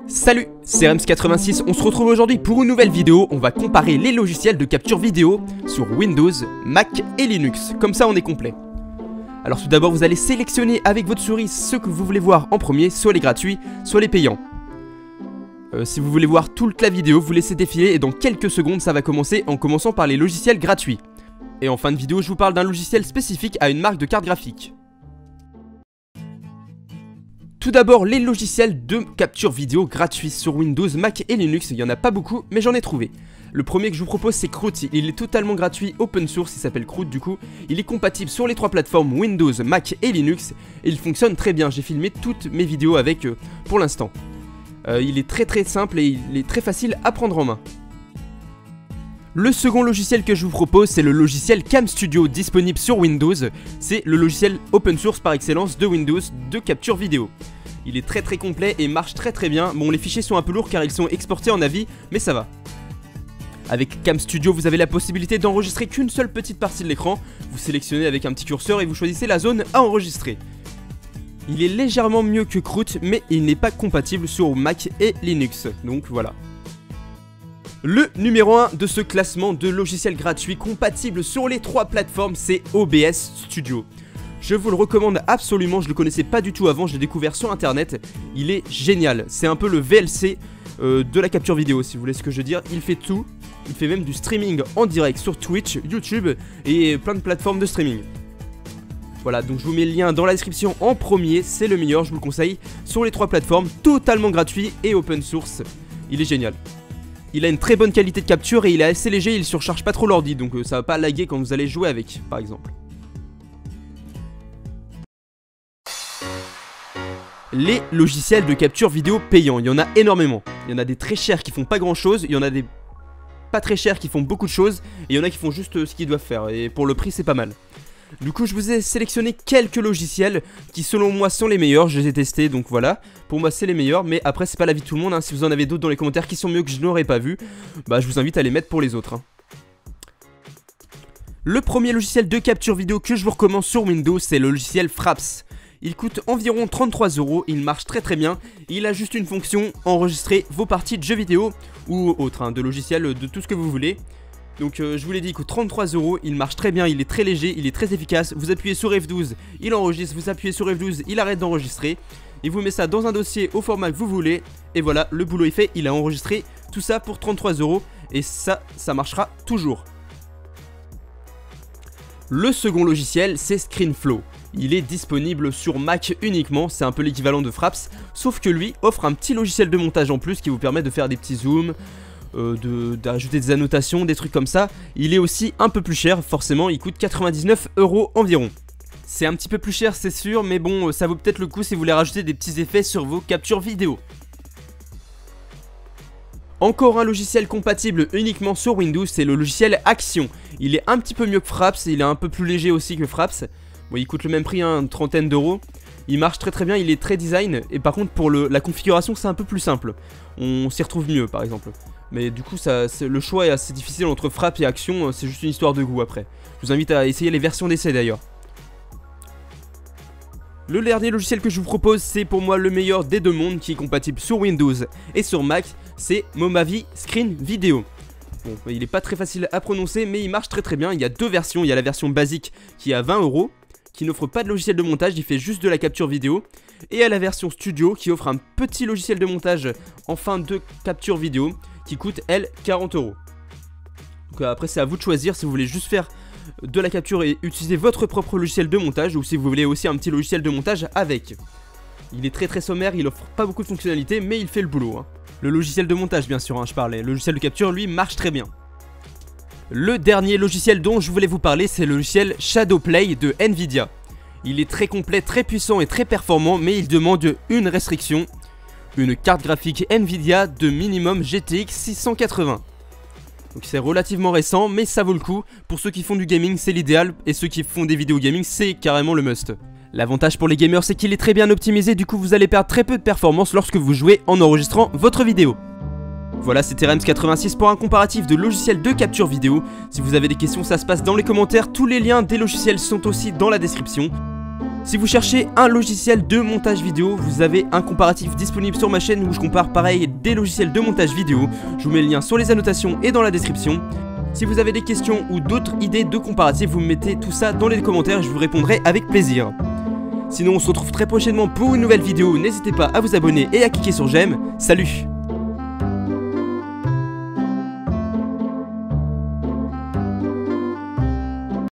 Salut, c'est Rems86, on se retrouve aujourd'hui pour une nouvelle vidéo. On va comparer les logiciels de capture vidéo sur Windows, Mac et Linux, comme ça on est complet. Alors tout d'abord vous allez sélectionner avec votre souris ce que vous voulez voir en premier, soit les gratuits, soit les payants. Si vous voulez voir toute la vidéo, vous laissez défiler et dans quelques secondes ça va commencer en commençant par les logiciels gratuits. Et en fin de vidéo je vous parle d'un logiciel spécifique à une marque de carte graphique. Tout d'abord, les logiciels de capture vidéo gratuits sur Windows, Mac et Linux, il n'y en a pas beaucoup, mais j'en ai trouvé. Le premier que je vous propose c'est Croot, il est totalement gratuit, open source, il s'appelle Croot du coup. Il est compatible sur les trois plateformes Windows, Mac et Linux, et il fonctionne très bien, j'ai filmé toutes mes vidéos avec pour l'instant. Il est très simple et il est très facile à prendre en main. Le second logiciel que je vous propose c'est le logiciel Cam Studio disponible sur Windows. C'est le logiciel open source par excellence de Windows de capture vidéo. Il est très complet et marche très bien. Bon, les fichiers sont un peu lourds car ils sont exportés en AVI, mais ça va. Avec Cam Studio vous avez la possibilité d'enregistrer qu'une seule petite partie de l'écran. Vous sélectionnez avec un petit curseur et vous choisissez la zone à enregistrer. Il est légèrement mieux que Croot mais il n'est pas compatible sur Mac et Linux, donc voilà. Le numéro 1 de ce classement de logiciels gratuits compatibles sur les trois plateformes, c'est OBS Studio. Je vous le recommande absolument, je le connaissais pas du tout avant, je l'ai découvert sur internet. Il est génial, c'est un peu le VLC de la capture vidéo si vous voulez ce que je veux dire. Il fait tout, il fait même du streaming en direct sur Twitch, YouTube et plein de plateformes de streaming. Voilà, donc je vous mets le lien dans la description en premier, c'est le meilleur, je vous le conseille. Sur les trois plateformes, totalement gratuit et open source, il est génial. Il a une très bonne qualité de capture et il est assez léger, il surcharge pas trop l'ordi, donc ça va pas laguer quand vous allez jouer avec, par exemple. Les logiciels de capture vidéo payants, il y en a énormément. Il y en a des très chers qui font pas grand chose, il y en a des pas très chers qui font beaucoup de choses, et il y en a qui font juste ce qu'ils doivent faire, et pour le prix c'est pas mal. Du coup je vous ai sélectionné quelques logiciels qui selon moi sont les meilleurs, je les ai testés donc voilà. Pour moi c'est les meilleurs mais après c'est pas l'avis de tout le monde hein. Si vous en avez d'autres dans les commentaires qui sont mieux que je n'aurais pas vu, bah je vous invite à les mettre pour les autres hein. Le premier logiciel de capture vidéo que je vous recommande sur Windows c'est le logiciel Fraps. Il coûte environ 33 €, il marche très bien. Il a juste une fonction, enregistrer vos parties de jeux vidéo ou autres hein, de logiciels, de tout ce que vous voulez. Donc je vous l'ai dit, il coûte 33 €, il marche très bien, il est très léger, il est très efficace. Vous appuyez sur F12, il enregistre, vous appuyez sur F12, il arrête d'enregistrer. Il vous met ça dans un dossier au format que vous voulez. Et voilà, le boulot est fait, il a enregistré tout ça pour 33 € et ça marchera toujours. Le second logiciel c'est ScreenFlow. Il est disponible sur Mac uniquement, c'est un peu l'équivalent de Fraps. Sauf que lui offre un petit logiciel de montage en plus qui vous permet de faire des petits zooms, d'ajouter des annotations, des trucs comme ça. Il est aussi un peu plus cher, forcément il coûte 99 € environ. C'est un petit peu plus cher c'est sûr, mais bon ça vaut peut-être le coup si vous voulez rajouter des petits effets sur vos captures vidéo. Encore un logiciel compatible uniquement sur Windows, c'est le logiciel Action. Il est un petit peu mieux que Fraps, il est un peu plus léger aussi que Fraps. Bon, il coûte le même prix, hein, une trentaine d'euros. Il marche très bien, il est très design. Et par contre pour la configuration c'est un peu plus simple. On s'y retrouve mieux par exemple. Mais du coup le choix est assez difficile entre Fraps et Action, c'est juste une histoire de goût après. Je vous invite à essayer les versions d'essai d'ailleurs. Le dernier logiciel que je vous propose c'est pour moi le meilleur des deux mondes qui est compatible sur Windows et sur Mac, c'est Momavi Screen Video. Bon, il est pas très facile à prononcer mais il marche très bien, il y a deux versions, il y a la version basique qui est à 20 €, qui n'offre pas de logiciel de montage, il fait juste de la capture vidéo. Et à la version studio qui offre un petit logiciel de montage en fin de capture vidéo qui coûte elle 40 €. Donc après c'est à vous de choisir si vous voulez juste faire de la capture et utiliser votre propre logiciel de montage ou si vous voulez aussi un petit logiciel de montage avec. Il est très sommaire, il offre pas beaucoup de fonctionnalités mais il fait le boulot hein. Le logiciel de montage bien sûr hein, je parlais, le logiciel de capture lui marche très bien. Le dernier logiciel dont je voulais vous parler c'est le logiciel Shadowplay de Nvidia. Il est très complet, très puissant et très performant mais il demande une restriction. Une carte graphique Nvidia de minimum GTX 680. Donc c'est relativement récent mais ça vaut le coup. Pour ceux qui font du gaming c'est l'idéal et ceux qui font des vidéos gaming c'est carrément le must. L'avantage pour les gamers c'est qu'il est très bien optimisé, du coup vous allez perdre très peu de performance lorsque vous jouez en enregistrant votre vidéo. Voilà, c'était Rems86 pour un comparatif de logiciels de capture vidéo. Si vous avez des questions ça se passe dans les commentaires, tous les liens des logiciels sont aussi dans la description. Si vous cherchez un logiciel de montage vidéo, vous avez un comparatif disponible sur ma chaîne où je compare pareil des logiciels de montage vidéo. Je vous mets le lien sur les annotations et dans la description. Si vous avez des questions ou d'autres idées de comparatifs, vous me mettez tout ça dans les commentaires, je vous répondrai avec plaisir. Sinon on se retrouve très prochainement pour une nouvelle vidéo, n'hésitez pas à vous abonner et à cliquer sur j'aime. Salut!